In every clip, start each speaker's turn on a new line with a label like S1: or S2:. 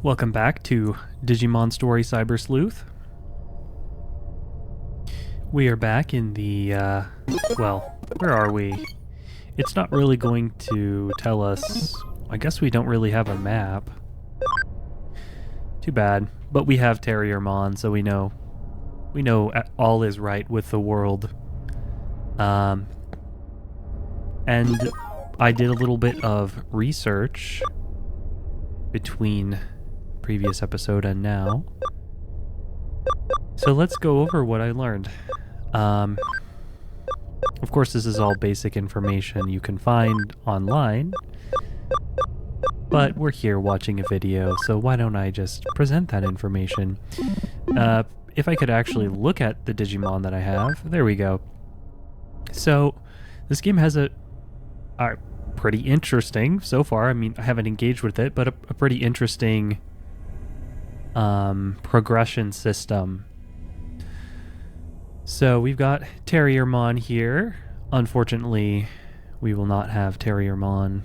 S1: Welcome back to Digimon Story Cyber Sleuth. We are back in the, well, where are we? It's not really going to tell us. I guess we don't really have a map. Too bad. But we have Terriermon, so we know all is right with the world. And I did a little bit of research between previous episode and now. So let's go over what I learned. Of course, this is all basic information you can find online, but we're here watching a video, so why don't I just present that information? If I could actually look at the Digimon that I have, there we go. So this game has a pretty interesting so far. I mean, I haven't engaged with it, but a pretty interesting progression system. So we've got Terriermon here. Unfortunately, we will not have Terriermon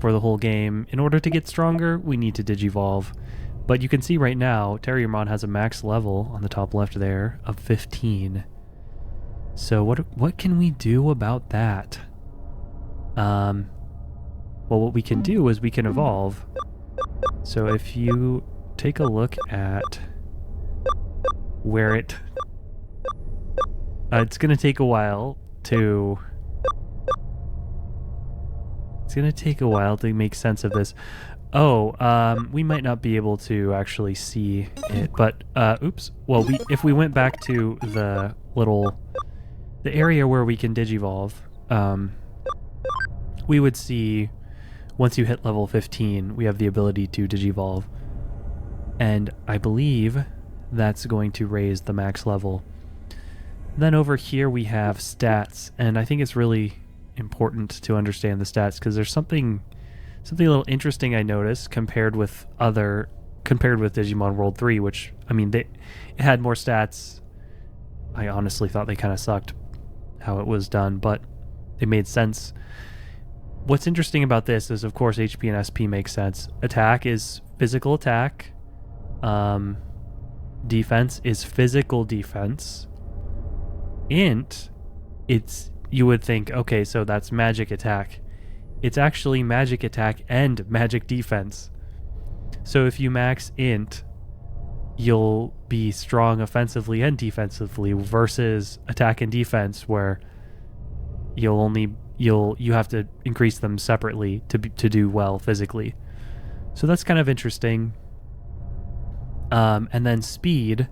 S1: for the whole game. In order to get stronger, we need to Digivolve. But you can see right now, Terriermon has a max level on the top left there of 15. So what can we do about that? Well, what we can do is we can evolve. So if you take a look at where it's going to take a while to make sense of this. We might not be able to actually see it, but oops. Well, if we went back to the area where we can Digivolve, we would see once you hit level 15, we have the ability to Digivolve. And I believe that's going to raise the max level. Then over here we have stats, and I think it's really important to understand the stats because there's something a little interesting I noticed compared with Digimon World 3, which, I mean, it had more stats. I honestly thought they kind of sucked how it was done, but it made sense. What's interesting about this is, of course, HP and SP makes sense. Attack is physical attack. Defense is physical defense. Int, you would think, okay, so that's magic attack. It's actually magic attack and magic defense. So if you max int, you'll be strong offensively and defensively versus attack and defense where you have to increase them separately to do well physically. So that's kind of interesting. And then speed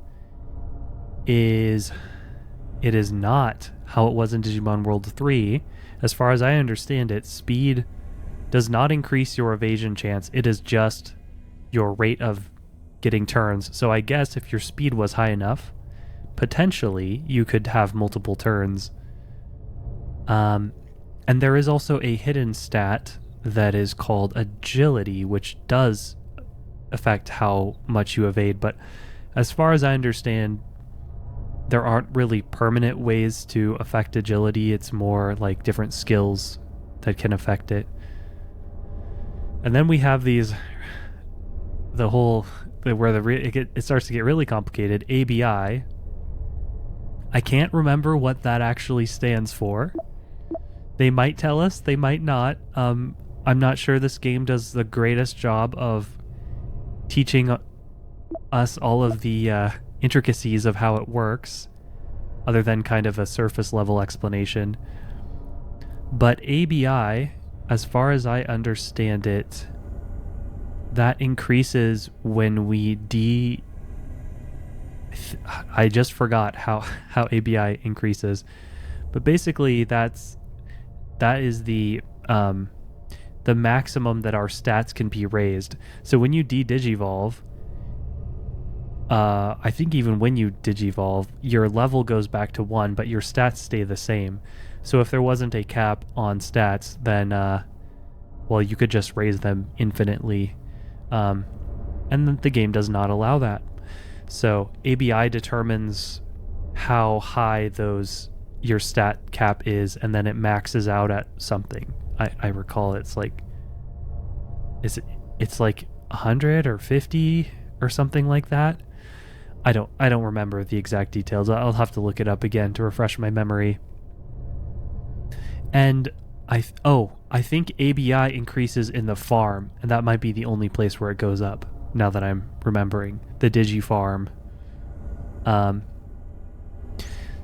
S1: is not how it was in Digimon World 3. As far as I understand it, speed does not increase your evasion chance. It is just your rate of getting turns. So I guess if your speed was high enough, potentially you could have multiple turns. And there is also a hidden stat that is called agility, which does affect how much you evade. But as far as I understand, there aren't really permanent ways to affect agility. It's more like different skills that can affect it. And then we have it starts to get really complicated. ABI. I can't remember what that actually stands for. They might tell us, they might not. I'm not sure this game does the greatest job of teaching us all of the intricacies of how it works, other than kind of a surface level explanation. But ABI, as far as I understand it, that increases when we I just forgot how ABI increases, but basically that is the maximum that our stats can be raised. So when you de-Digivolve, I think even when you Digivolve, your level goes back to 1, but your stats stay the same. So if there wasn't a cap on stats, then, well, you could just raise them infinitely. And the game does not allow that. So ABI determines how high your stat cap is, and then it maxes out at something. I recall it's like 100 or 50 or something like that. I don't remember the exact details. I'll have to look it up again to refresh my memory. And I think ABI increases in the farm, and that might be the only place where it goes up, now that I'm remembering. The Digi Farm.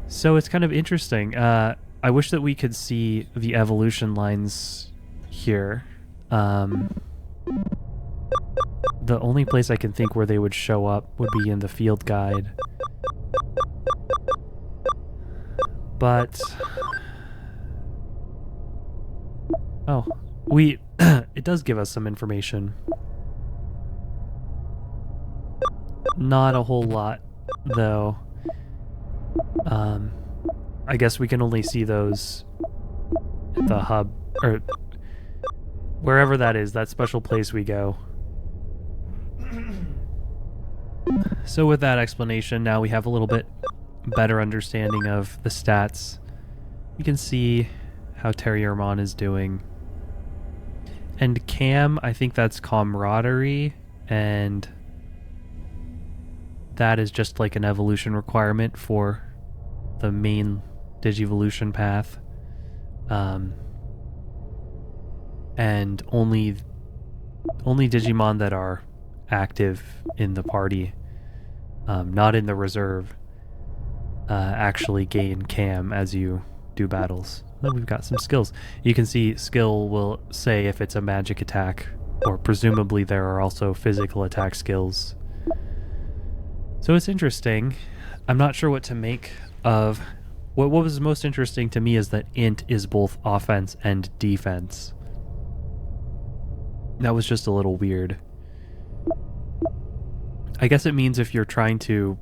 S1: So it's kind of interesting. I wish that we could see the evolution lines here. The only place I can think where they would show up would be in the field guide. But... oh, it does give us some information. Not a whole lot, though. I guess we can only see those at the hub, or wherever that is, that special place we go. So with that explanation, now we have a little bit better understanding of the stats. You can see how Terriermon is doing. And Cam, I think that's camaraderie, and that is just like an evolution requirement for the main Digivolution path. And only Digimon that are active in the party, not in the reserve, actually gain Cam as you do battles. Then we've got some skills. You can see skill will say if it's a magic attack, or presumably there are also physical attack skills. So it's interesting. I'm not sure what to make of... What was most interesting to me is that int is both offense and defense. That was just a little weird. I guess it means if you're trying to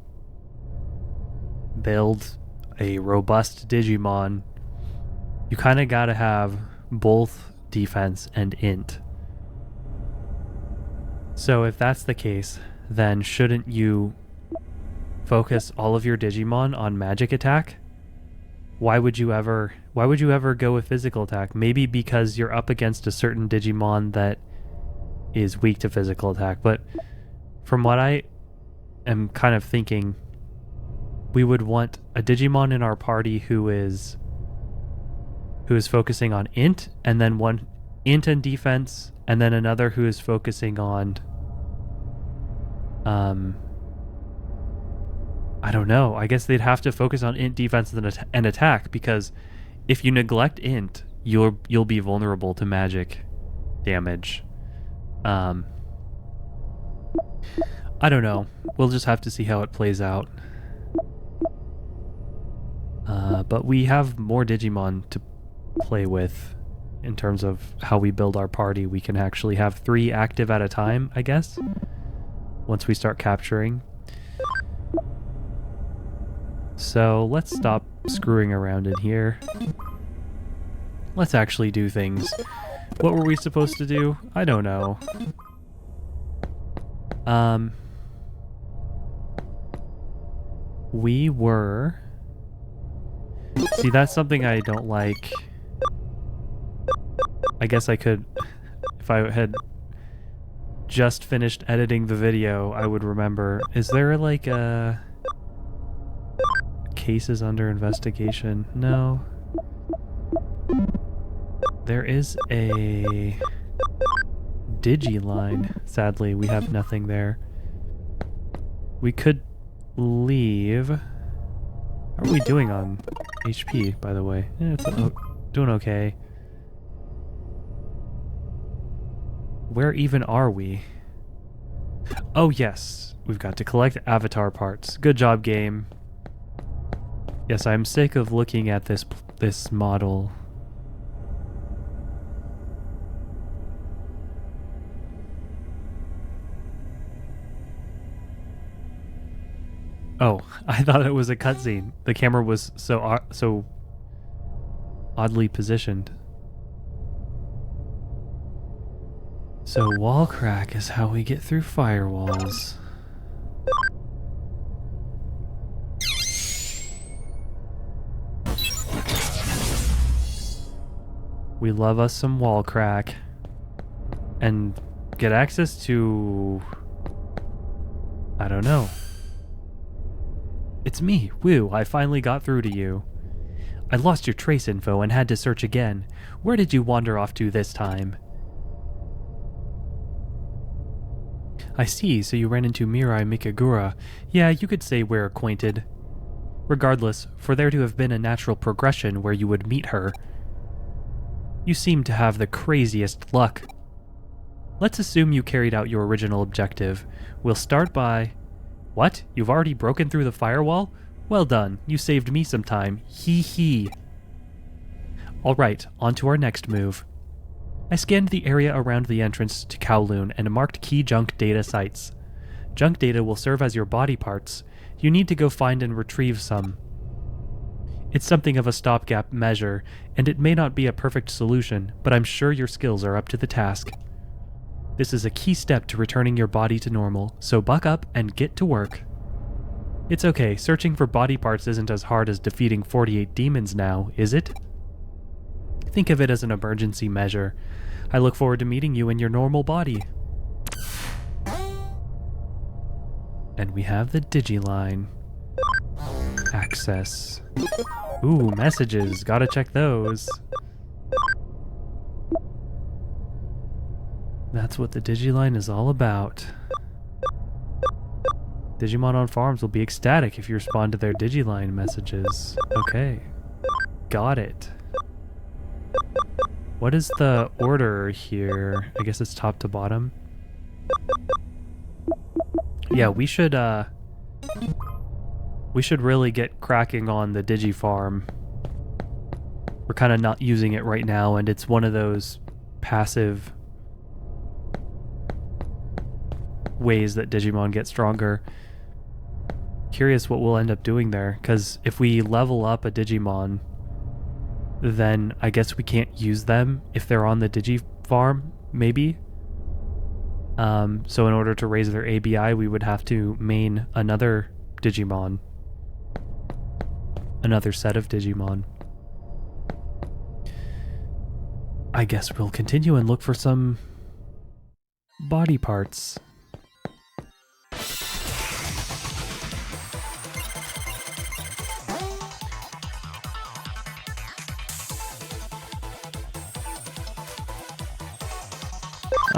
S1: build a robust Digimon, you kind of gotta have both defense and int. So if that's the case, then shouldn't you focus all of your Digimon on magic attack? Why would you ever go with physical attack? Maybe because you're up against a certain Digimon that is weak to physical attack, but from what I am kind of thinking, we would want a Digimon in our party who is focusing on int, and then one int and defense, and then another who is focusing on I don't know. I guess they'd have to focus on int, defense, and attack, because if you neglect int, you'll be vulnerable to magic damage. I don't know. We'll just have to see how it plays out. But we have more Digimon to play with in terms of how we build our party. We can actually have 3 active at a time, I guess, once we start capturing. So let's stop screwing around in here. Let's actually do things. What were we supposed to do? I don't know. We were... See, that's something I don't like. I guess I could... If I had just finished editing the video, I would remember. Is there like a... cases under investigation? No. There is a Digi line. Sadly, we have nothing there. We could leave. How are we doing on HP, by the way? Yeah, it's doing okay. Where even are we? Oh yes, we've got to collect avatar parts. Good job, game. Yes, I'm sick of looking at this model. Oh, I thought it was a cutscene. The camera was so oddly positioned. So wall crack is how we get through firewalls. We love us some wall crack. And get access to... I don't know. It's me, Woo. I finally got through to you. I lost your trace info and had to search again. Where did you wander off to this time? I see, so you ran into Mirai Mikagura. Yeah, you could say we're acquainted. Regardless, for there to have been a natural progression where you would meet her. You seem to have the craziest luck. Let's assume you carried out your original objective. We'll start by... What? You've already broken through the firewall? Well done, you saved me some time. Hee hee. Alright, on to our next move. I scanned the area around the entrance to Kowloon and marked key junk data sites. Junk data will serve as your body parts. You need to go find and retrieve some. It's something of a stopgap measure, and it may not be a perfect solution, but I'm sure your skills are up to the task. This is a key step to returning your body to normal, so buck up and get to work. It's okay, searching for body parts isn't as hard as defeating 48 demons now, is it? Think of it as an emergency measure. I look forward to meeting you in your normal body. And we have the Digiline. Access. Ooh, messages. Gotta check those. That's what the Digiline is all about. Digimon on farms will be ecstatic if you respond to their Digiline messages. Okay. Got it. What is the order here? I guess it's top to bottom. Yeah, we should really get cracking on the Digifarm. We're kind of not using it right now, and it's one of those passive ways that Digimon get stronger. Curious what we'll end up doing there, because if we level up a Digimon, then I guess we can't use them if they're on the Digifarm, maybe? So in order to raise their ABI, we would have to main another Digimon. Another set of Digimon. I guess we'll continue and look for some body parts.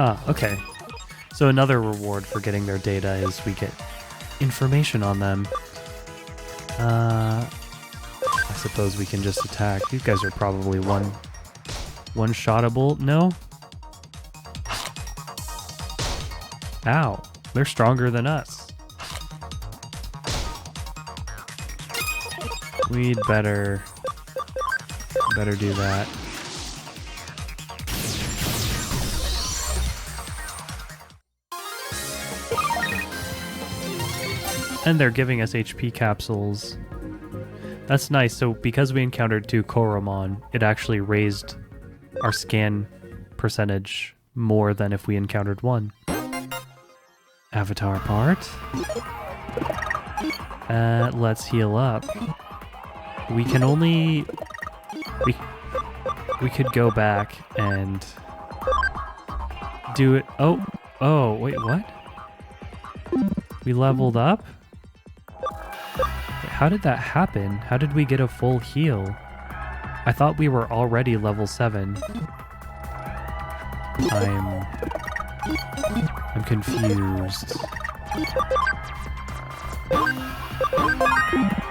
S1: Ah, okay. So another reward for getting their data is we get information on them. I suppose we can just attack. These guys are probably one-shottable. No? Ow. They're stronger than us. We'd better do that. And they're giving us HP capsules. That's nice. So because we encountered 2 Koromon, it actually raised our scan percentage more than if we encountered 1. Avatar part. Let's heal up. We can only... We could go back and do it. Oh, wait, what? We leveled up? How did that happen? How did we get a full heal? I thought we were already level 7. I'm confused.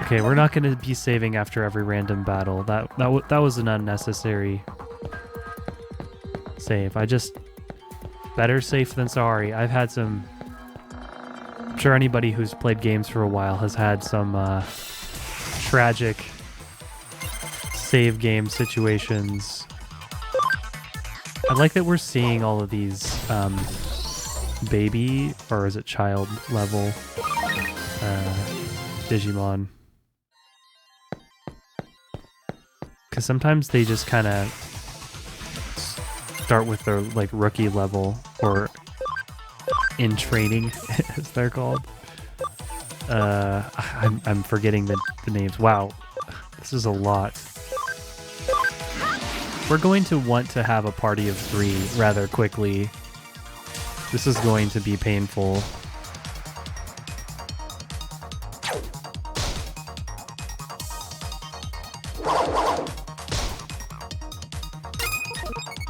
S1: Okay, we're not going to be saving after every random battle. That was an unnecessary save. Better safe than sorry. I've had some... I'm sure anybody who's played games for a while has had some tragic save game situations. I like that we're seeing all of these baby, or is it child level Digimon. Because sometimes they just kind of start with their like rookie level, or in training, as they're called. I'm forgetting the names. Wow, this is a lot. We're going to want to have a party of 3 rather quickly. This is going to be painful.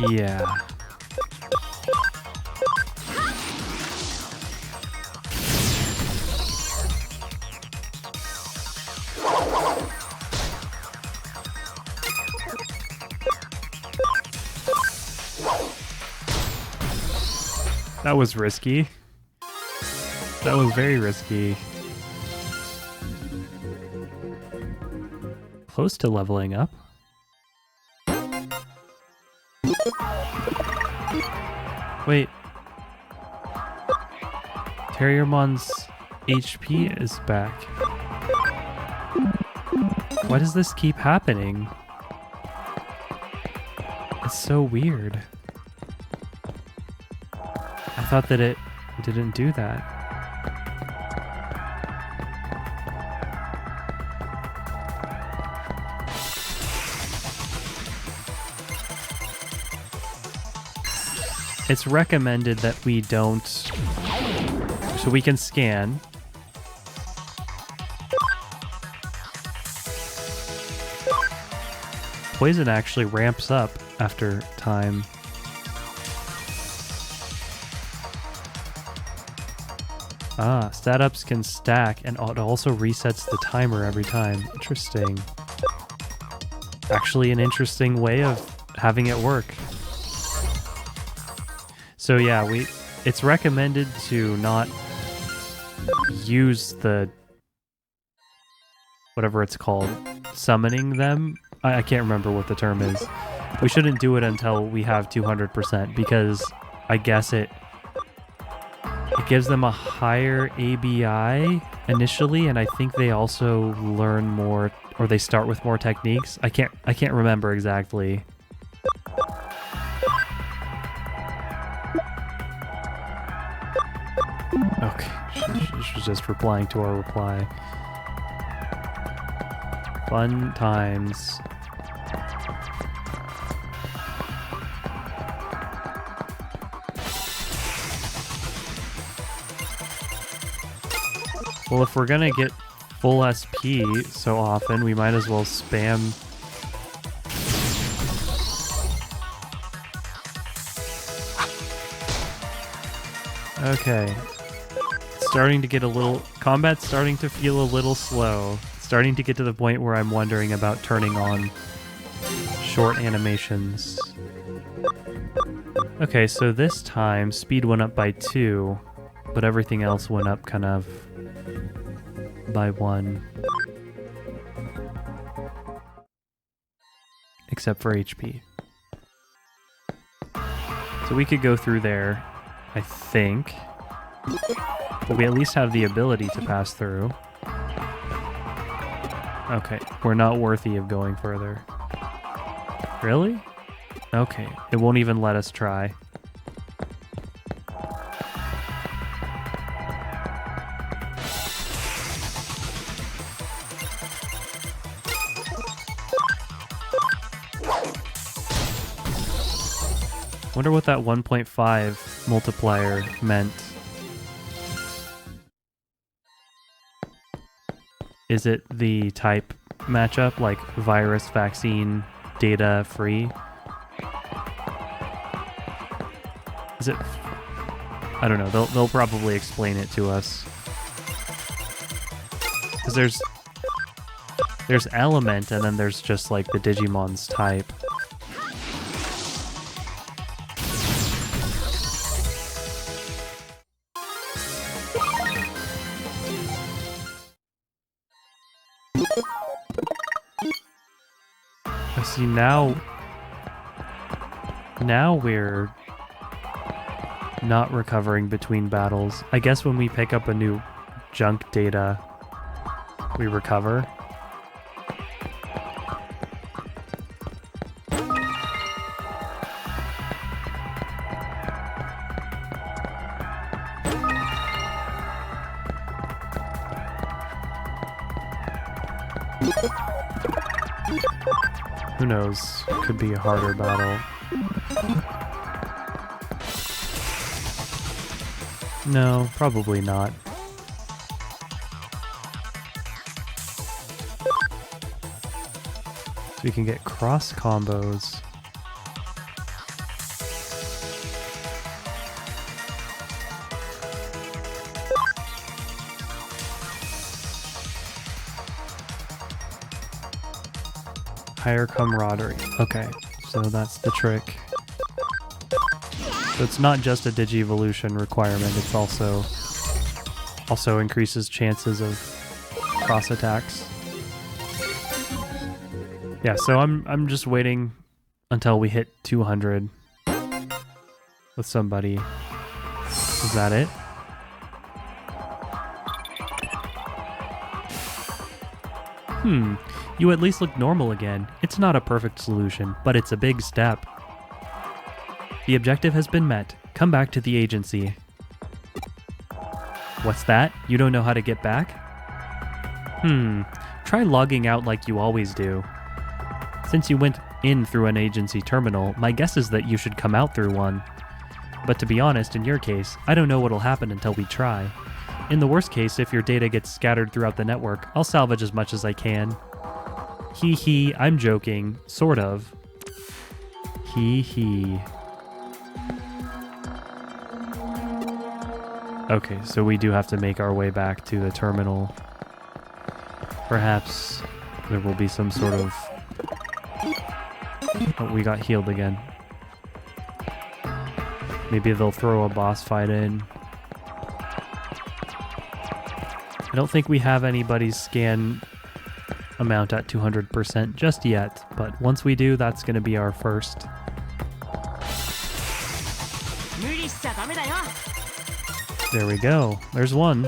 S1: Yeah. That was risky. That was very risky. Close to leveling up. Wait. Terriermon's HP is back. Why does this keep happening? It's so weird. I thought that it didn't do that. It's recommended that we don't, so we can scan. Poison actually ramps up after time. Ah, stat ups can stack and it also resets the timer every time. Interesting. Actually an interesting way of having it work. So yeah, it's recommended to not use the whatever it's called, summoning them. I can't remember what the term is. We shouldn't do it until we have 200% because I guess it gives them a higher ABI initially, and I think they also learn more, or they start with more techniques. I can't remember exactly. Okay, she's just replying to our reply. Fun times. Well, if we're gonna get full SP so often, we might as well spam. Okay. Starting to get a little... Combat's starting to feel a little slow. Starting to get to the point where I'm wondering about turning on short animations. Okay, so this time speed went up by 2, but everything else went up kind of by 1. Except for HP. So we could go through there, I think. But we at least have the ability to pass through. Okay, we're not worthy of going further. Really? Okay, it won't even let us try. Wonder what that 1.5 multiplier meant. Is it the type matchup, like virus, vaccine, data free? Is it... I don't know, they'll probably explain it to us. Because there's element, and then there's just like the Digimon's type. See, now we're not recovering between battles. I guess when we pick up a new junk data, we recover. Who knows? Could be a harder battle. No, probably not. So we can get cross combos. Higher camaraderie. Okay, so that's the trick. So it's not just a Digi-evolution requirement, it's also increases chances of cross attacks. Yeah, so I'm just waiting until we hit 200 with somebody. Is that it? You at least look normal again. It's not a perfect solution, but it's a big step. The objective has been met. Come back to the agency. What's that? You don't know how to get back? Try logging out like you always do. Since you went in through an agency terminal, my guess is that you should come out through one. But to be honest, in your case, I don't know what'll happen until we try. In the worst case, if your data gets scattered throughout the network, I'll salvage as much as I can. Hee hee, I'm joking. Sort of. Hee hee. Okay, so we do have to make our way back to the terminal. Perhaps there will be some sort of... Oh, we got healed again. Maybe they'll throw a boss fight in. I don't think we have anybody's scan amount at 200% just yet, but once we do, that's going to be our first. There we go. There's one.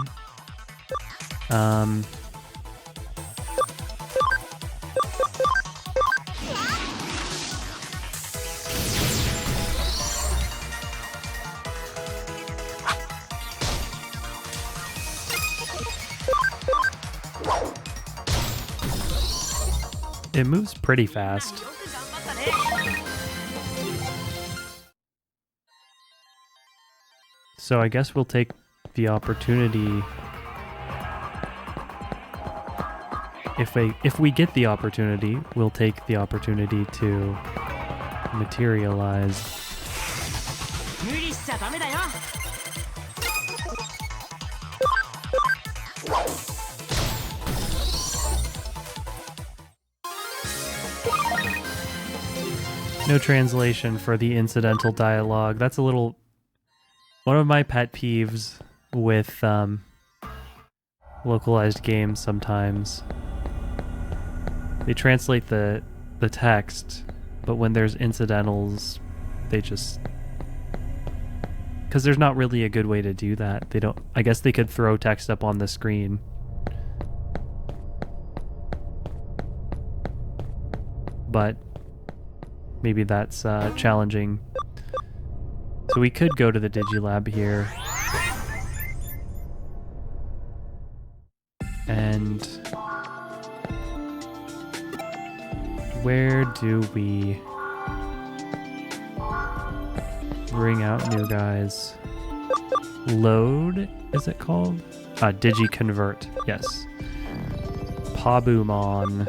S1: It moves pretty fast. So I guess we'll take the opportunity. If we get the opportunity, we'll take the opportunity to materialize. No translation for the incidental dialogue. That's a little... One of my pet peeves with localized games sometimes. They translate the text, but when there's incidentals, they just... Because there's not really a good way to do that. They don't... I guess they could throw text up on the screen. But maybe that's challenging. So we could go to the Digilab here. And where do we bring out new guys? Load, is it called? Digi-convert, yes. Pabumon.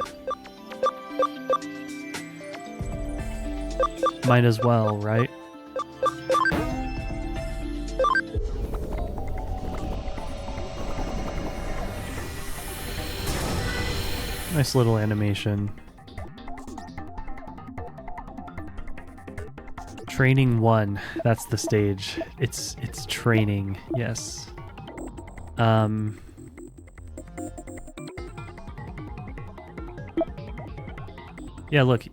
S1: Might as well, right? Nice little animation. Training 1. That's the stage. It's training, yes. Yeah, look,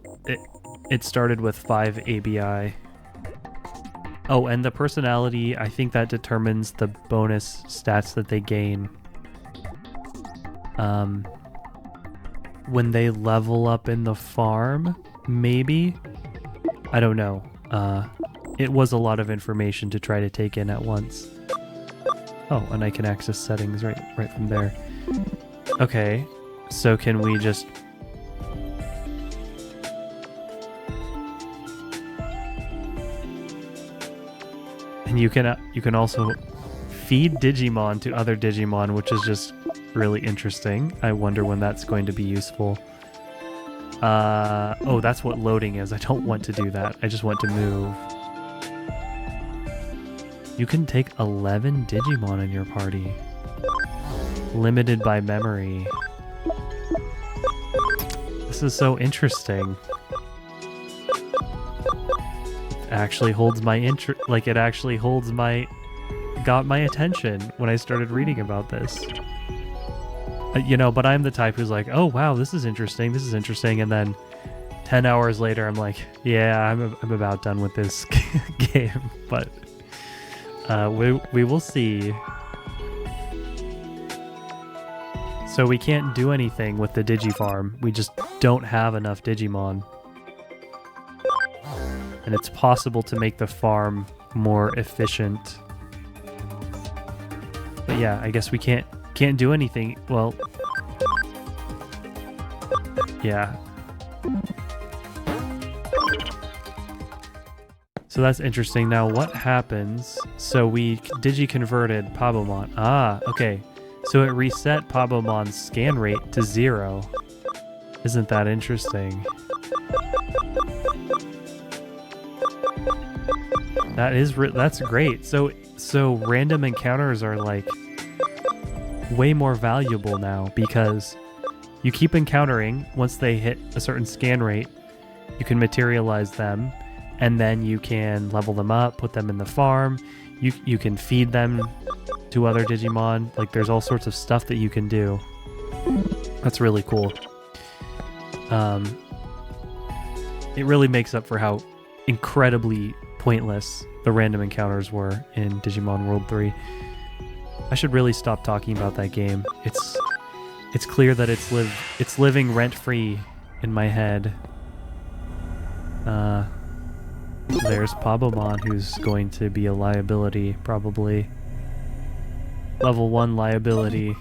S1: it started with 5 ABI. Oh, and the personality, I think that determines the bonus stats that they gain. When they level up in the farm, maybe? I don't know. It was a lot of information to try to take in at once. Oh, and I can access settings right from there. Okay, so can we just... And you can also feed Digimon to other Digimon, which is just really interesting. I wonder when that's going to be useful. Oh, that's what loading is. I don't want to do that. I just want to move. You can take 11 Digimon in your party. Limited by memory. This is so interesting. It actually holds my interest. Like, it actually holds my... got my attention when I started reading about this. You know, but I'm the type who's like, oh wow, this is interesting, and then 10 hours later I'm like, yeah, I'm about done with this game. But we will see. So we can't do anything with the Digifarm. We just don't have enough Digimon. And it's possible to make the farm more efficient. But yeah, I guess we can't do anything. Well, yeah. So that's interesting. Now what happens? So we digi-converted Pabomon. Ah, okay. So it reset Pabomon's scan rate to 0. Isn't that interesting? That's great. So random encounters are like way more valuable now because you keep encountering. Once they hit a certain scan rate, you can materialize them, and then you can level them up, put them in the farm. You can feed them to other Digimon. Like, there's all sorts of stuff that you can do. That's really cool. It really makes up for how incredibly pointless the random encounters were in Digimon World 3. I should really stop talking about that game. It's clear that it's living rent-free in my head. There's Pabomon, who's going to be a liability, probably. Level 1 liability.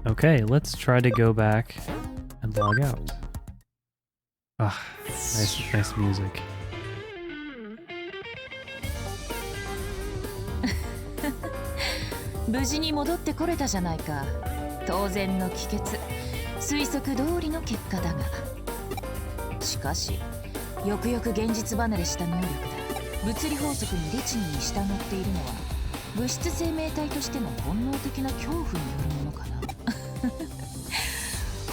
S1: Okay, let's try to go back and log out. Ah, nice music.
S2: 無事に戻ってこれたじゃないか。当然の帰結、推測通りの結果だが。しかし、よくよく現実離れした能力だ。物理法則に律儀に従っているのは、物質生命体としての本能的な恐怖によるものかな。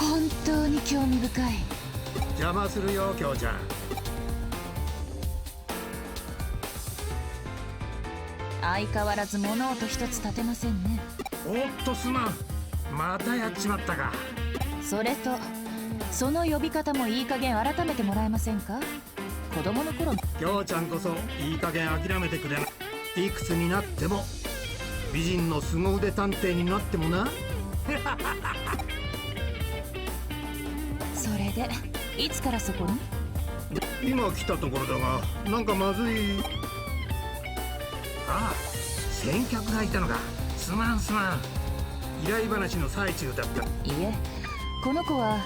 S2: 本当に興味深い。
S3: 邪魔するよ、京ちゃん。
S2: 相変わらず物音一つ立てませんね。
S3: おっとすまん、またやっちまったか。
S2: それとその呼び方もいい加減改めてもらえませんか。子供の頃。
S3: 京ちゃんこそいい加減諦めてくれな。いくつになっても美人の凄腕探偵になってもな。
S2: それでいつからそこに。
S3: 今来たところだが、なんかまずい。ああ、先客がいたのか。すまん。依頼話の最中だった。
S2: いえ、この子は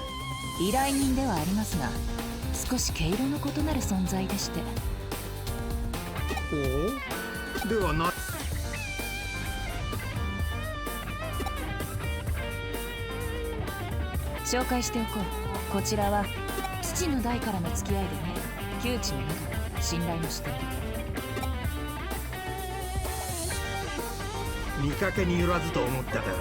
S2: 依頼人ではありますが、少し毛色の異なる存在でして。
S3: おお、ではな。
S2: 紹介しておこう。こちらは父の代からの付き合いでね、旧知の中で信頼もしている。
S3: 見かけによらずと思っただろ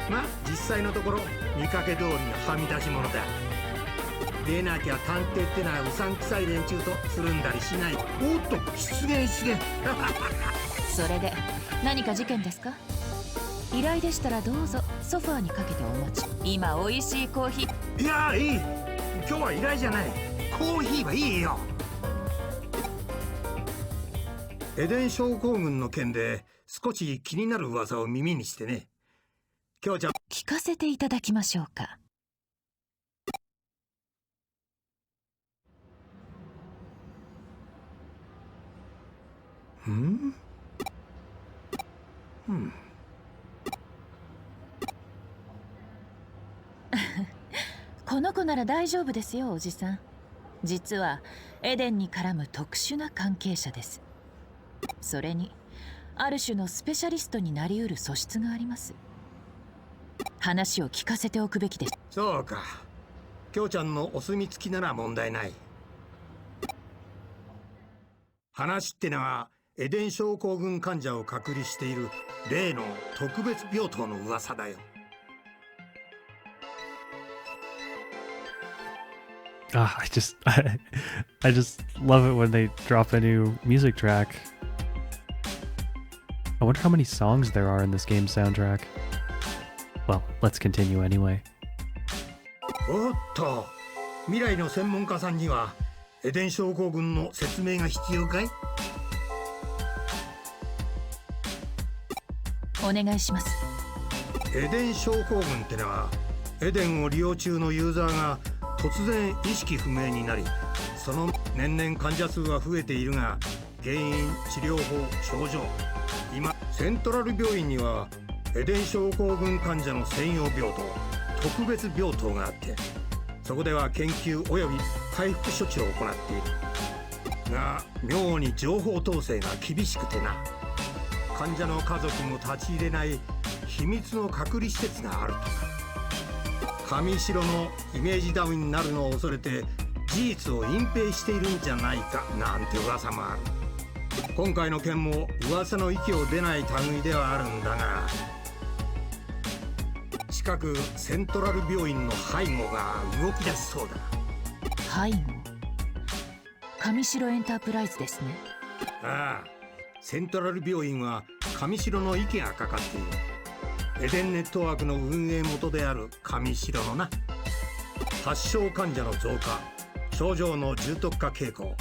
S3: う。まあ実際のところ見かけ通りのはみ出し者だ。でなきゃ探偵ってのはうさんくさい連中とつるんだりしない。おっと、失言。
S2: それで何か事件ですか。依頼でしたらどうぞソファーにかけてお待ち。今美味しいコーヒー。
S3: いや、いい。今日は依頼じゃない。コーヒーはいいよ。エデン症候群の件で少し気になる噂を耳にしてね。今日ちゃん、
S2: 聞かせていただきましょうか。この子なら大丈夫ですよ、おじさん。実はエデンに絡む特殊な関係者です。それにある種のスペシャリストになりうる素質があります。話を聞かせておくべきです。
S3: そうか。京ちゃんのお墨付きなら問題ない。話ってのはエデン症候群患者を隔離している例の特別病棟の噂だよ。
S1: I just love it when they drop a new music track. I wonder how many songs there are in this game's soundtrack. Well, let's continue anyway.
S3: おっと、未来の専門家さんにはエデン症候群の説明が必要かい？
S2: お願いします。
S3: エデン症候群ってのはエデンを利用中のユーザーが突然意識不明になり、その年々患者数は増えているが、原因、治療法、症状、今セントラル病院にはエデン症候群患者の専用病棟、特別病棟があって、そこでは研究および回復処置を行っているが、妙に情報統制が厳しくてな。患者の家族も立ち入れない秘密の隔離施設があるとか。上白のイメージダウンになるのを恐れて事実を隠蔽しているんじゃないかなんて噂もある。今回の件も噂の息を出ない類ではあるんだが、近くセントラル病院の背後が動き出しそうだ。
S2: 背後？上白エンタープライズですね。
S3: ああ、セントラル病院は上白の息がかかっている。エデンネットワークの運営元である上白のな。発症患者の増加、症状の重篤化傾向、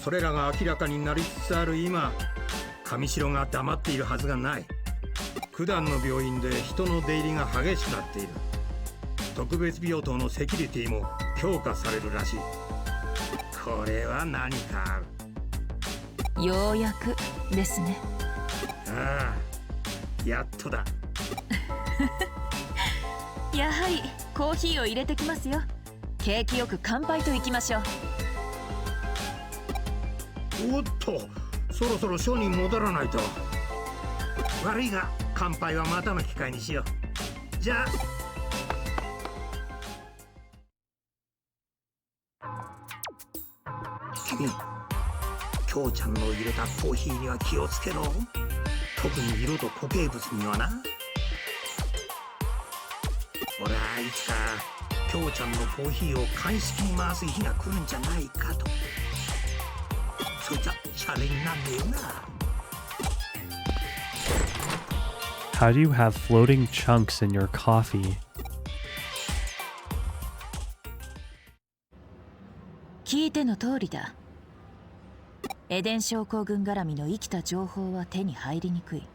S3: それらが明らかになりつつある今、上白が黙っているはずがない。普段の病院で人の出入りが激しくなっている。特別病棟のセキュリティも強化されるらしい。これは何かある。
S2: ようやくですね。
S3: ああ、やっとだ。
S2: やはりコーヒーを入れてきますよ。景気よく乾杯といきましょう。
S3: おっと、そろそろ署に戻らないと。悪いが乾杯はまたの機会にしよう。じゃあ君、京ちゃんの入れたコーヒーには気をつけろ。特に色と固形物にはな。俺はいつか京ちゃんのコーヒーを鑑識に回す日が来るんじゃないかと。そいつはシャレになんねえよな。
S1: How do you have floating chunks in your coffee?
S2: 聞いての通りだ。エデン症候群絡みの生きた情報は手に入りにくい。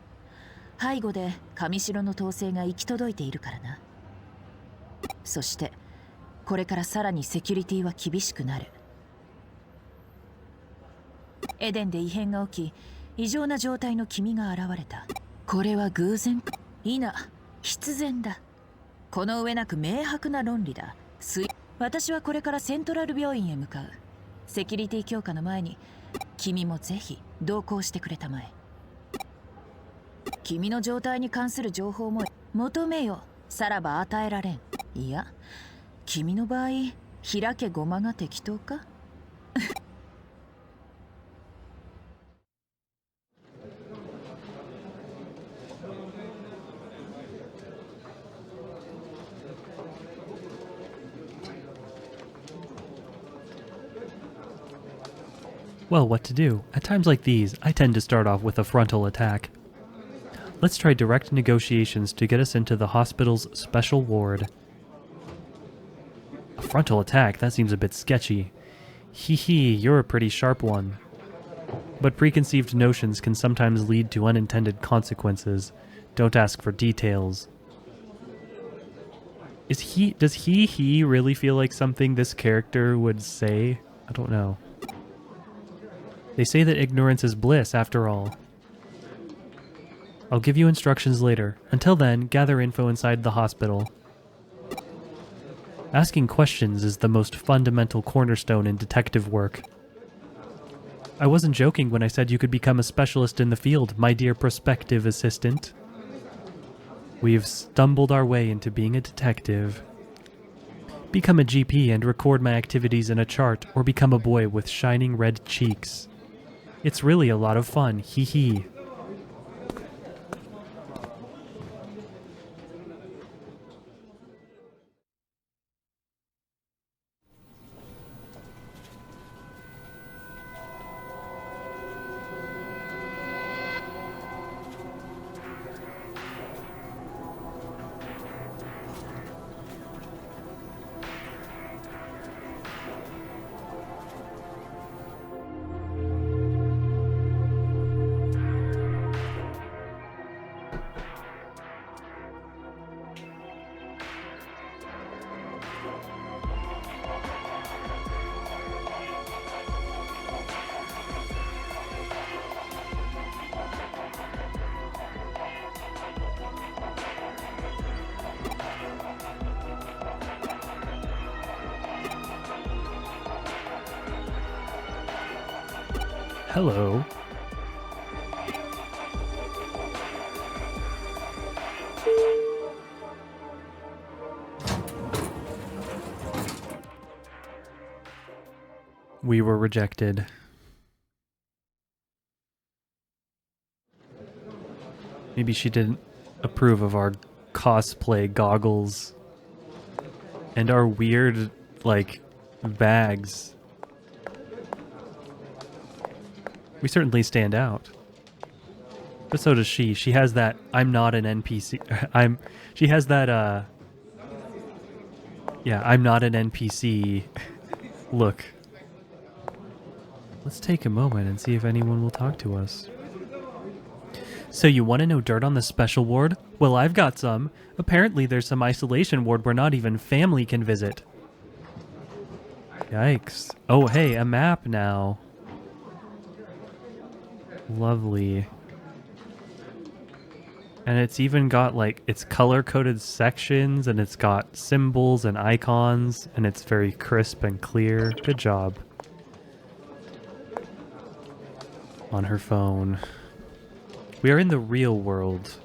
S2: 背後で上白の統制が行き届いているからな。そしてこれからさらにセキュリティは厳しくなる。エデンで異変が起き、異常な状態の君が現れた。これは偶然か否、必然だ。この上なく明白な論理だ。私はこれからセントラル病院へ向かう。セキュリティ強化の前に君もぜひ同行してくれたまえ。君の状態に関する情報も求めよ。さらば与えられん。いや、君の場合開けごまが適当か。
S1: Well, what to do? At times like these, I tend to start off with a frontal attack. Let's try direct negotiations to get us into the hospital's special ward. A frontal attack? That seems a bit sketchy. Hee hee, you're a pretty sharp one. But preconceived notions can sometimes lead to unintended consequences. Don't ask for details. Does he really feel like something this character would say? I don't know. They say that ignorance is bliss, after all. I'll give you instructions later. Until then, gather info inside the hospital. Asking questions is the most fundamental cornerstone in detective work. I wasn't joking when I said you could become a specialist in the field, my dear prospective assistant. We've stumbled our way into being a detective. Become a GP and record my activities in a chart, or become a boy with shining red cheeks. It's really a lot of fun, hee hee. Hello. We were rejected. Maybe she didn't approve of our cosplay goggles and our weird, like, bags. We certainly stand out. But so does she. She has that I'm not an NPC. She has that yeah, I'm not an NPC look. Let's take a moment and see if anyone will talk to us. So you want to know dirt on the special ward? Well, I've got some. Apparently there's some isolation ward where not even family can visit. Yikes. Oh, hey, a map now. Lovely. And it's even got, like, it's color-coded sections, and it's got symbols and icons, and it's very crisp and clear. Good job. On her phone. We are in the real world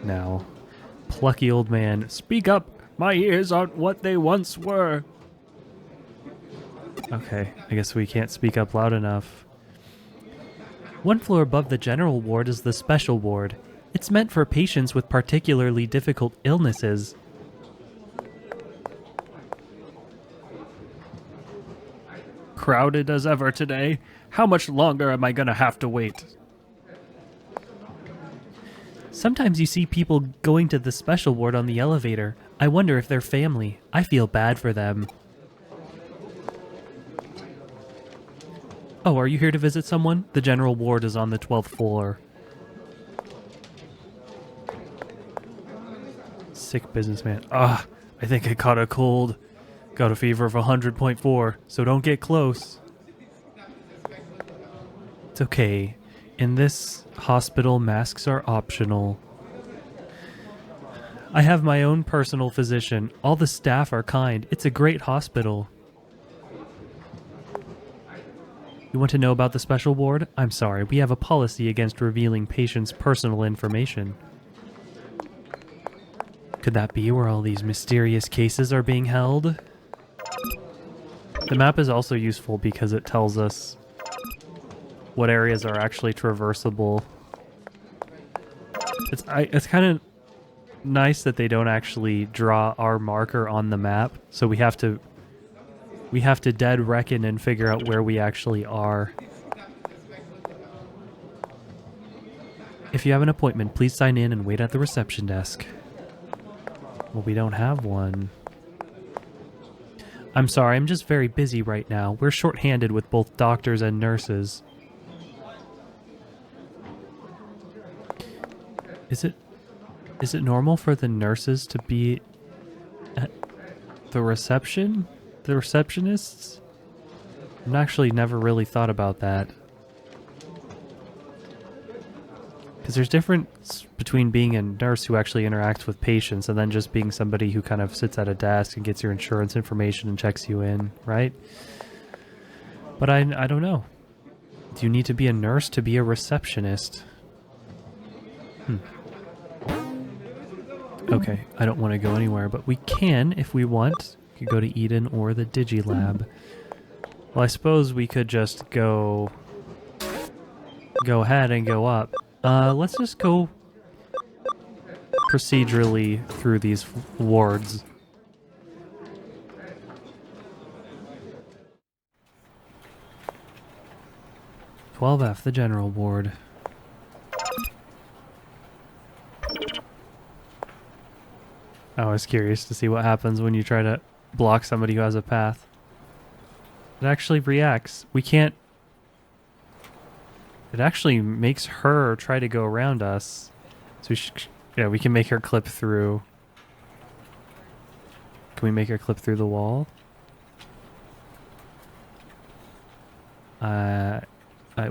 S1: now. Plucky old man. Speak up! My ears aren't what they once were! Okay, I guess we can't speak up loud enough. One floor above the general ward is the special ward. It's meant for patients with particularly difficult illnesses. Crowded as ever today. How much longer am I gonna have to wait? Sometimes you see people going to the special ward on the elevator. I wonder if they're family. I feel bad for them. Oh, are you here to visit someone? The general ward is on the 12th floor. Sick businessman. Ah, I think I caught a cold. Got a fever of 100.4, so don't get close. It's okay. In this hospital, masks are optional. I have my own personal physician. All the staff are kind. It's a great hospital. You want to know about the special ward? I'm sorry, we have a policy against revealing patients' personal information. Could that be where all these mysterious cases are being held? The map is also useful because it tells us what areas are actually traversable. It's kind of nice that they don't actually draw our marker on the map, so we have to dead reckon and figure out where we actually are. If you have an appointment, please sign in and wait at the reception desk. Well, we don't have one. I'm sorry, I'm just very busy right now. We're short-handed with both doctors and nurses. Is it normal for the nurses to be at the reception? The receptionists? I've actually never really thought about that. Because there's difference between being a nurse who actually interacts with patients and then just being somebody who kind of sits at a desk and gets your insurance information and checks you in, right? But I don't know. Do you need to be a nurse to be a receptionist? Okay, I don't want to go anywhere, but we can if we want. We could go to Eden or the Digilab. Well, I suppose we could just go ahead and go up. Let's just go procedurally through these wards. "12F, the general ward." I was curious to see what happens when you try to block somebody who has a path. It actually reacts. We can't... It actually makes her try to go around us. So yeah, we can make her clip through. Can we make her clip through the wall? It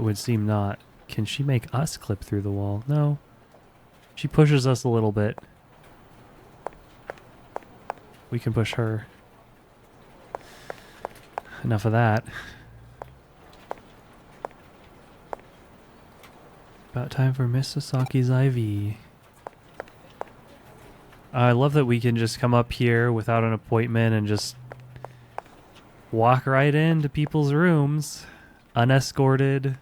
S1: would seem not. Can she make us clip through the wall? No. She pushes us a little bit. We can push her. Enough of that. About time for Miss Sasaki's IV. I love that we can just come up here without an appointment and just walk right into people's rooms, unescorted.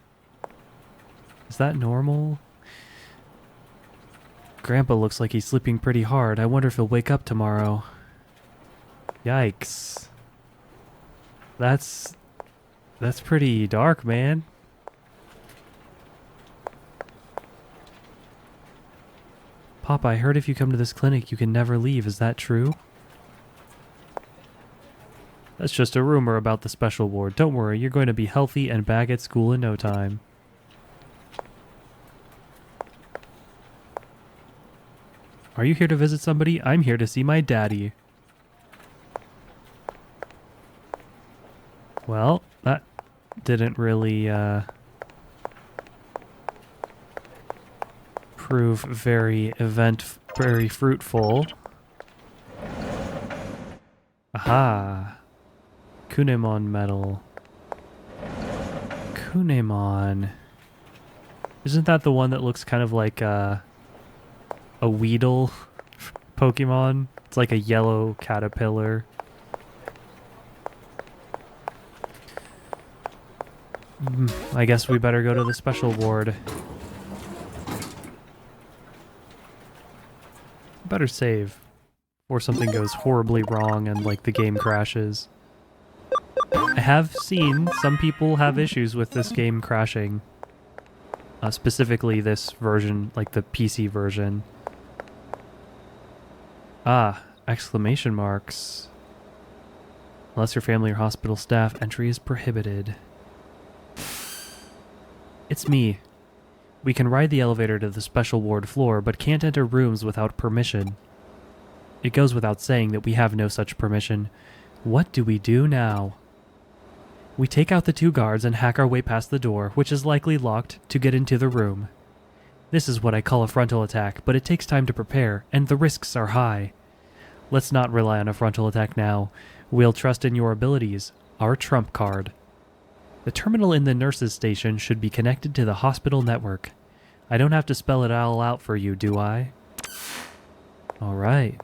S1: Is that normal? Grandpa looks like he's sleeping pretty hard. I wonder if he'll wake up tomorrow. Yikes. That's pretty dark, man. Papa, I heard if you come to this clinic, you can never leave. Is that true? That's just a rumor about the special ward. Don't worry, you're going to be healthy and back at school in no time. Are you here to visit somebody? I'm here to see my daddy. Well, that didn't really prove very fruitful. Aha. Kunemon medal. Kunemon. Isn't that the one that looks kind of like a Weedle Pokemon? It's like a yellow caterpillar. I guess we better go to the special ward. Better save, or something goes horribly wrong and like the game crashes. I have seen some people have issues with this game crashing. Specifically this version, like the PC version. Ah, exclamation marks. Unless your family or hospital staff, entry is prohibited. It's me. We can ride the elevator to the special ward floor, but can't enter rooms without permission. It goes without saying that we have no such permission. What do we do now? We take out the 2 guards and hack our way past the door, which is likely locked, to get into the room. This is what I call a frontal attack, but it takes time to prepare, and the risks are high. Let's not rely on a frontal attack now. We'll trust in your abilities, our trump card. The terminal in the nurse's station should be connected to the hospital network. I don't have to spell it all out for you, do I? Alright.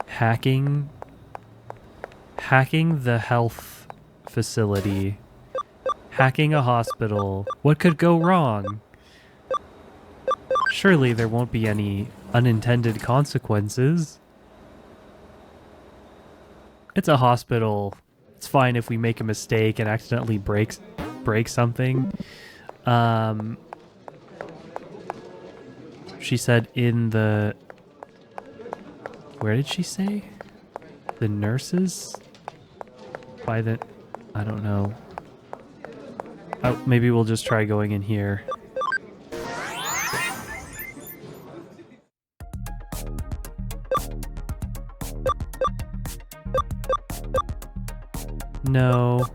S1: Hacking the health facility. Hacking a hospital. What could go wrong? Surely there won't be any unintended consequences. It's a hospital. It's fine if we make a mistake and accidentally break something. She said in the... Where did she say? The nurses? By the... I don't know. Oh, maybe we'll just try going in here. No.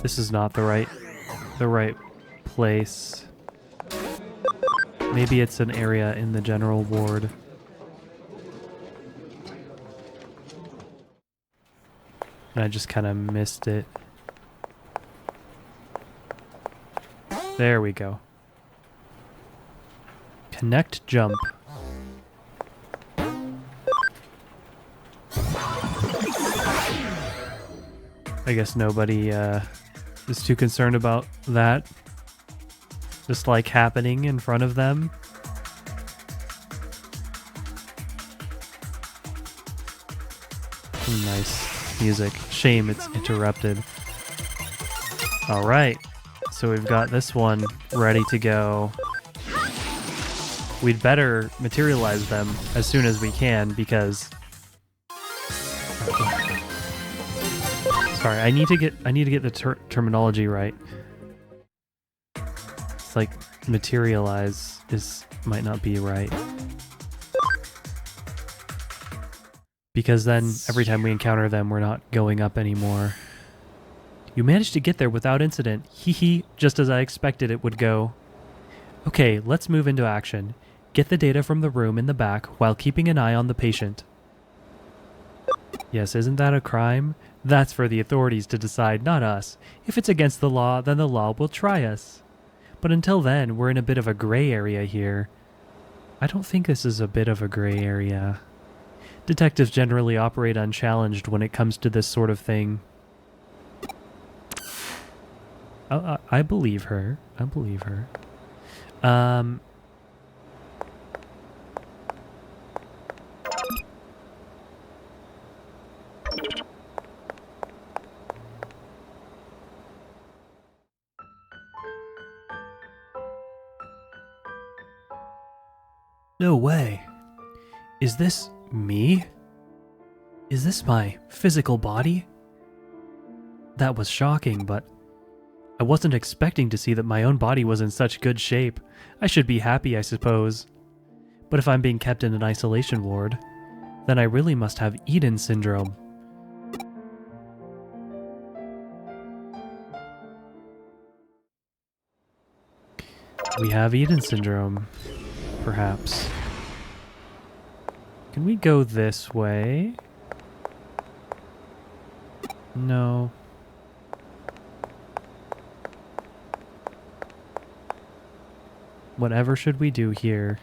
S1: This is not the right place. Maybe it's an area in the general ward. And I just kind of missed it. There we go. Connect jump. I guess nobody is too concerned about that. Just like happening in front of them. Nice music. Shame it's interrupted. Alright. So we've got this one ready to go. We'd better materialize them as soon as we can because... Sorry, I need to get the terminology right. It's like materialize might not be right. Because then every time we encounter them, we're not going up anymore. You managed to get there without incident. Hee hee, just as I expected it would go. Okay, let's move into action. Get the data from the room in the back while keeping an eye on the patient. Yes, isn't that a crime? That's for the authorities to decide, not us. If it's against the law, then the law will try us. But until then, we're in a bit of a gray area here. I don't think this is a bit of a gray area. Detectives generally operate unchallenged when it comes to this sort of thing. I believe her. I believe her. No way. Is this me? Is this my physical body? That was shocking, but I wasn't expecting to see that my own body was in such good shape. I should be happy, I suppose. But if I'm being kept in an isolation ward, then I really must have Eden syndrome. We have Eden syndrome, perhaps. Can we go this way? No. Whatever should we do here?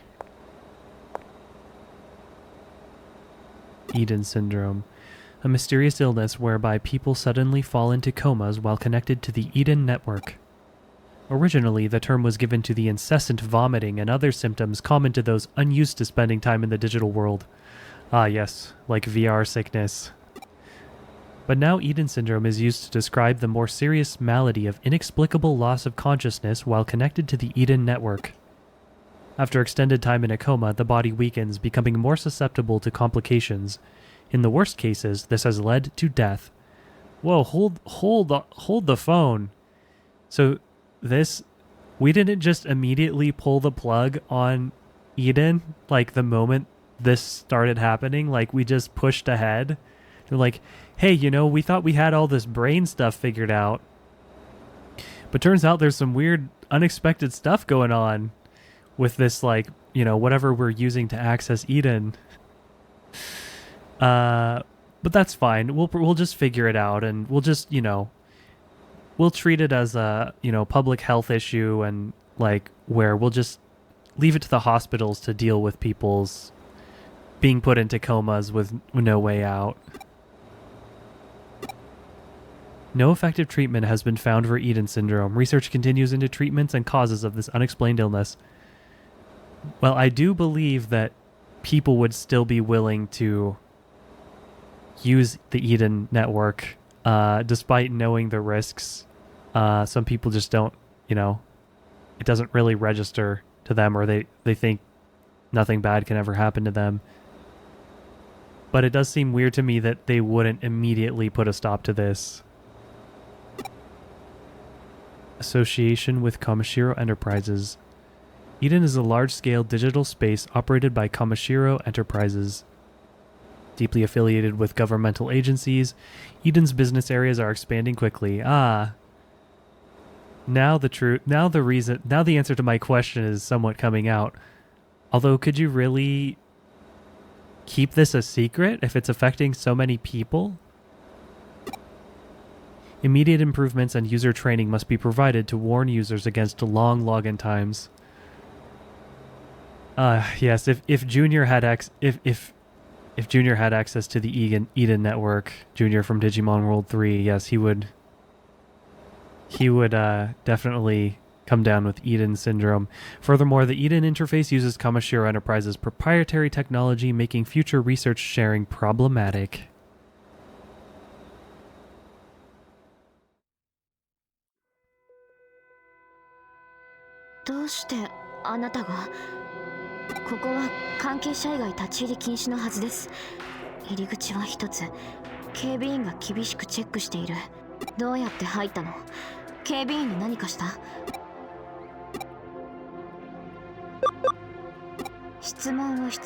S1: Eden syndrome. A mysterious illness whereby people suddenly fall into comas while connected to the Eden network. Originally, the term was given to the incessant vomiting and other symptoms common to those unused to spending time in the digital world. Ah yes, like VR sickness. But now Eden syndrome is used to describe the more serious malady of inexplicable loss of consciousness while connected to the Eden network. After extended time in a coma, the body weakens, becoming more susceptible to complications. In the worst cases, this has led to death. Whoa, hold the phone. So we didn't just immediately pull the plug on Eden, like the moment this started happening, like we just pushed ahead. They're like, hey, we thought we had all this brain stuff figured out. But turns out there's some weird, unexpected stuff going on with this, like, whatever we're using to access Eden. But that's fine. We'll just figure it out, and we'll just, we'll treat it as a, public health issue, and like where we'll just leave it to the hospitals to deal with people's being put into comas with no way out. No effective treatment has been found for Eden syndrome. Research continues into treatments and causes of this unexplained illness. Well, I do believe that people would still be willing to use the Eden network, despite knowing the risks. Some people just don't, it doesn't really register to them, or they think nothing bad can ever happen to them. But it does seem weird to me that they wouldn't immediately put a stop to this. Association with Kamashiro Enterprises. Eden is a large-scale digital space operated by Kamashiro Enterprises. Deeply affiliated with governmental agencies, Eden's business areas are expanding quickly. Ah. now the answer to my question is somewhat coming out. Although, could you really keep this a secret if it's affecting so many people? Immediate improvements and user training must be provided to warn users against long login times. Yes, if Junior had if Junior had access to the Eden network, Junior from Digimon World 3, yes, he would definitely come down with Eden syndrome. Furthermore, the Eden interface uses Kamashiro Enterprises' proprietary technology, making future research sharing problematic.
S4: ここは関係者以外立ち入り禁止のはずです。入り口は一つ。警備員が厳しくチェックしている。どうやって入ったの？警備員に何かした？質問をひ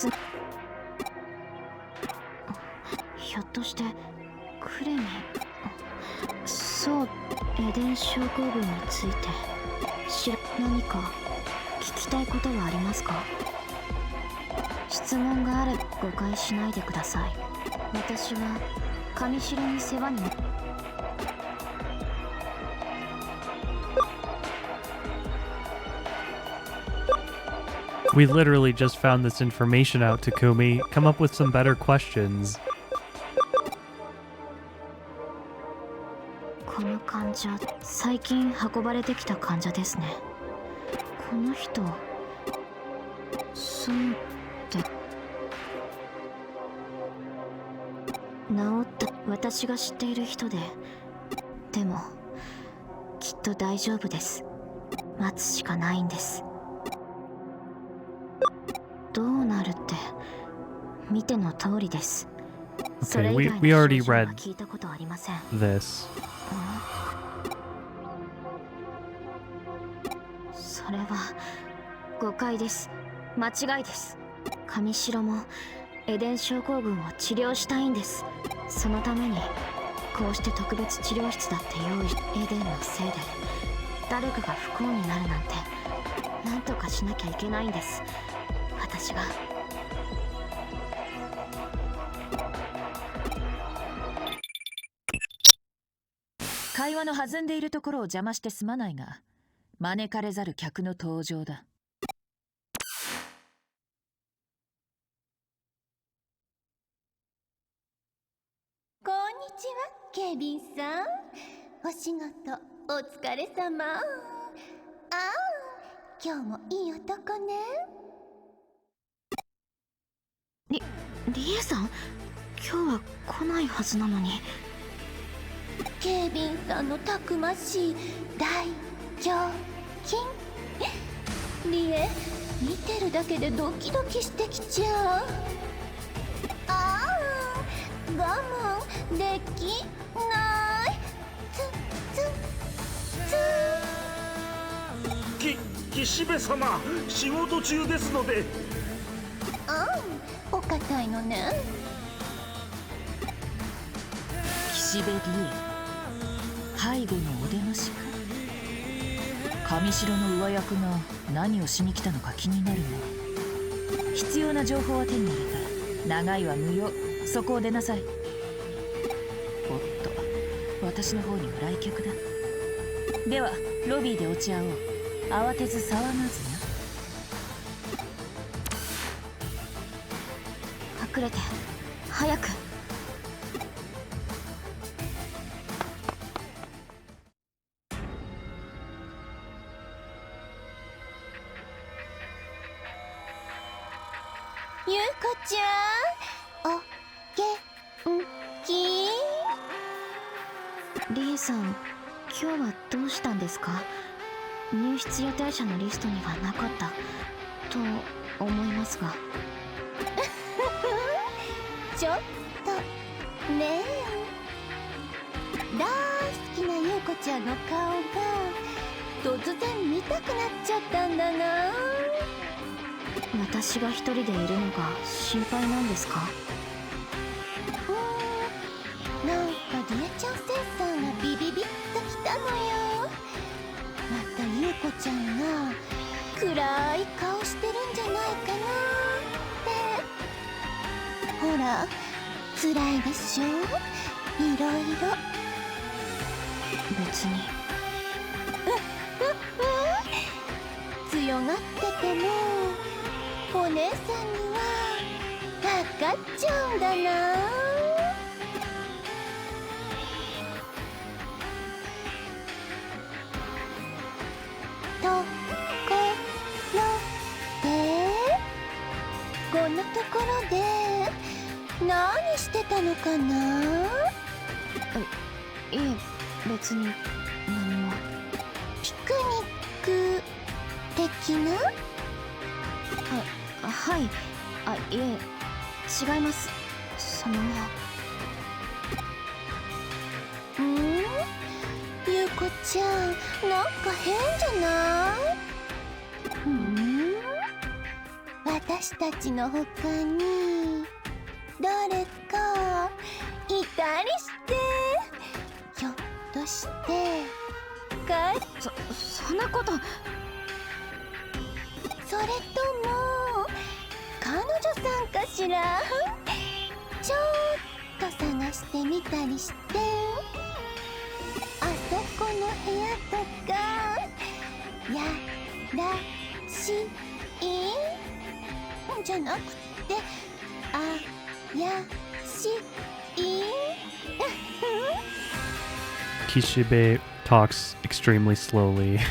S4: ょっとしてクレミ？そう、エデン症候群について何か聞きたいことはありますか？質問があれば誤解しないでください。私は上城に世話になる。
S1: We literally just found this information out, Takumi. Come up with some better questions.
S4: この患者、最近運ばれてきた患者ですね。この人、そうって治った私が知っている人で、でもきっと大丈夫です。待つしかないんです。どうなるって見ての通りです。
S1: Okay, we already read this.
S4: それは誤解です。間違いです。上城もエデン症候群を治療したいんです。そのためにこうして特別治療室だって用意し、エデンのせいで誰かが不幸になるなんて何とかしなきゃいけないんです。私が。
S2: 会話の弾んでいるところを邪魔してすまないが、招かれざる客の登場だ。
S5: こんにちは、警備員さん。お仕事お疲れ様。ああ、今日もいい男ね。
S4: リエさん、今日は来ないはずなのに。
S5: 警備員さんのたくましい大胸筋。リエ、見てるだけでドキドキしてきちゃう。ああ、我慢できない。
S3: 岸辺様、仕事中ですので。
S5: お堅いのね。
S2: 岸辺理恵、背後のお出ましか。上城の上役が何をしに来たのか気になるが、必要な情報は手に入れた。長いは無用、そこを出なさい。おっと、私の方にも来客だ。ではロビーで落ち合おう。慌てず騒がずな。
S4: 隠れて、早く。
S5: ゆうこちゃん、お元気？
S4: リエさん、今日はどうしたんですか？入室予定者のリストにはなかったと思いますが。
S5: ちょっとねえ、大好きなゆうこちゃんの顔が突然見たくなっちゃったんだな。
S4: 私が一人でいるのが心配なんですか？
S5: なんかリエちゃんセンサーがビビビッときたのよ。ま暗い顔してるんじゃないかなって。ほら辛いでしょ、いろいろ。
S4: 別に。
S5: 強がっててもお姉さんには分かっちゃうんだな。ところでこんなところで何してたのかな。
S4: いえ、別に何も。
S5: ピクニック的な？
S4: はい。いえ、違います。
S5: ゆうこちゃん、なんか変じゃない？私たちの他に誰かいたりして、ひょっとして
S4: そんなこと。
S5: それとも彼女さんかしら？ちょっと探してみたりして。あそこの部屋とかやらしいんじゃなくて、あやしい。
S1: Kishibe talks extremely slowly.
S5: 「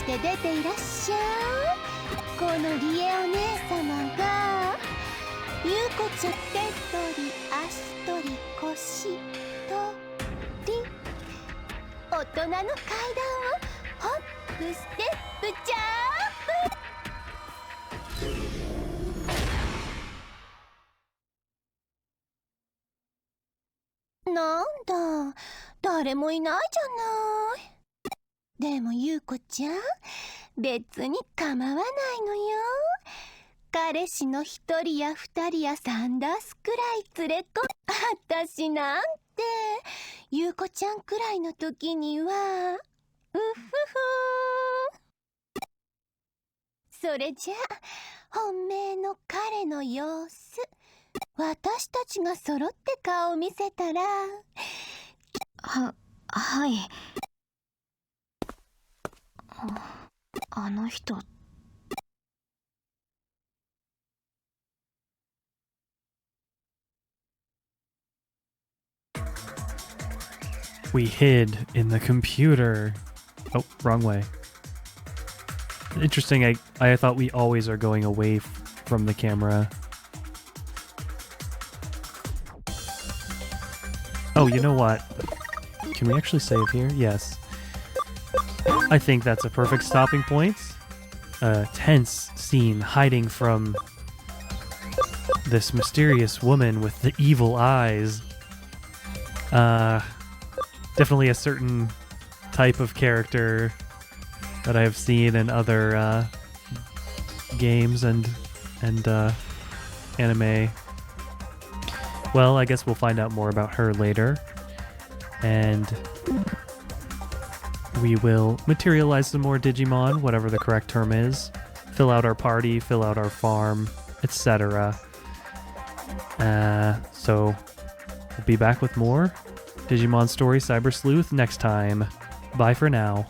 S5: 出ていらっしゃい。このリエお姉様がゆうこちゃん手取り足取り腰取り大人の階段をホップステップジャンプ。なんだ、誰もいないじゃない。でもゆうこちゃん、別に構わないのよ。彼氏の一人や二人や3ダースくらい連れ込私なんてゆうこちゃんくらいの時にはうふふ。それじゃ本命の彼の様子、私たちが揃って顔を見せたら。
S4: はい。あの人。
S1: We hid in the computer. Oh, wrong way. Interesting. I thought we always are going away from the camera. Oh, you know what? Can we actually save here? Yes. I think that's a perfect stopping point. A tense scene hiding from this mysterious woman with the evil eyes. Definitely a certain type of character that I've seen in other games and anime. Well, I guess we'll find out more about her later. And we will materialize some more Digimon, whatever the correct term is. Fill out our party, fill out our farm, etc. So we'll be back with more Digimon Story Cyber Sleuth next time. Bye for now.